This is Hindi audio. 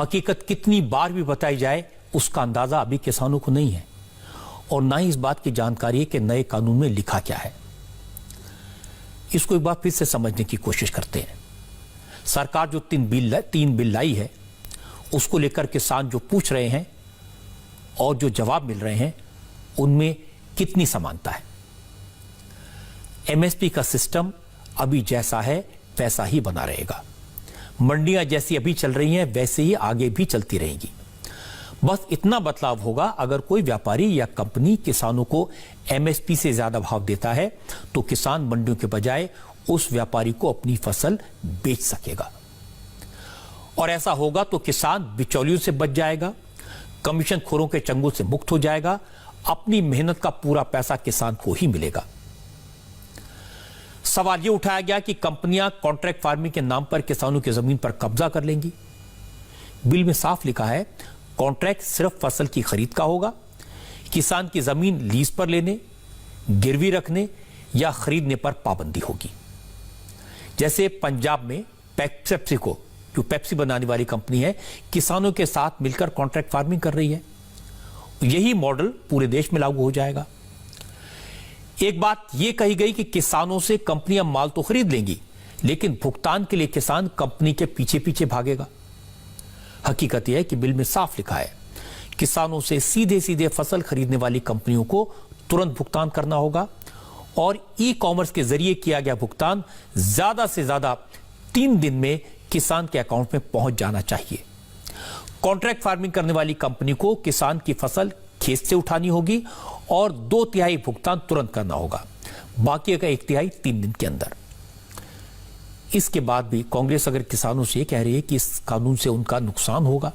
हकीकत कितनी बार भी बताई जाए उसका अंदाजा अभी किसानों को नहीं है और ना ही इस बात की जानकारी है कि नए कानून में लिखा क्या है। इसको एक बार फिर से समझने की कोशिश करते हैं। सरकार जो तीन बिल लाई है उसको लेकर किसान जो पूछ रहे हैं और जो जवाब मिल रहे हैं उनमें कितनी समानता है। एमएसपी का सिस्टम अभी जैसा है वैसा ही बना रहेगा। मंडियां जैसी अभी चल रही हैं वैसे ही आगे भी चलती रहेंगी। बस इतना बदलाव होगा, अगर कोई व्यापारी या कंपनी किसानों को एमएसपी से ज्यादा भाव देता है तो किसान मंडियों के बजाय उस व्यापारी को अपनी फसल बेच सकेगा और ऐसा होगा तो किसान बिचौलियों से बच जाएगा, कमीशन खोरों के चंगुल से मुक्त हो जाएगा, अपनी मेहनत का पूरा पैसा किसान को ही मिलेगा। सवाल यह उठाया गया कि कंपनियां कॉन्ट्रैक्ट फार्मिंग के नाम पर किसानों की जमीन पर कब्जा कर लेंगी। बिल में साफ लिखा है कॉन्ट्रैक्ट सिर्फ फसल की खरीद का होगा। किसान की जमीन लीज पर लेने, गिरवी रखने या खरीदने पर पाबंदी होगी। जैसे पंजाब में पेप्सिको, जो पेप्सी बनाने वाली कंपनी है, किसानों के साथ मिलकर कॉन्ट्रैक्ट फार्मिंग कर रही है। यही मॉडल पूरे देश में लागू हो जाएगा। एक बात यह कही गई कि किसानों से कंपनियां माल तो खरीद लेंगी लेकिन भुगतान के लिए किसान कंपनी के पीछे पीछे भागेगा। हकीकत यह है कि बिल में साफ लिखा है किसानों से सीधे सीधे फसल खरीदने वाली कंपनियों को तुरंत भुगतान करना होगा और ई कॉमर्स के जरिए किया गया भुगतान ज्यादा से ज्यादा 3 दिन में किसान के अकाउंट में पहुंच जाना चाहिए। कॉन्ट्रैक्ट फार्मिंग करने वाली कंपनी को किसान की फसल खेत से उठानी होगी और 2/3 भुगतान तुरंत करना होगा, बाकी का 1/3 3 दिन के अंदर। इसके बाद भी कांग्रेस अगर किसानों से कह रही है कि इस कानून से उनका नुकसान होगा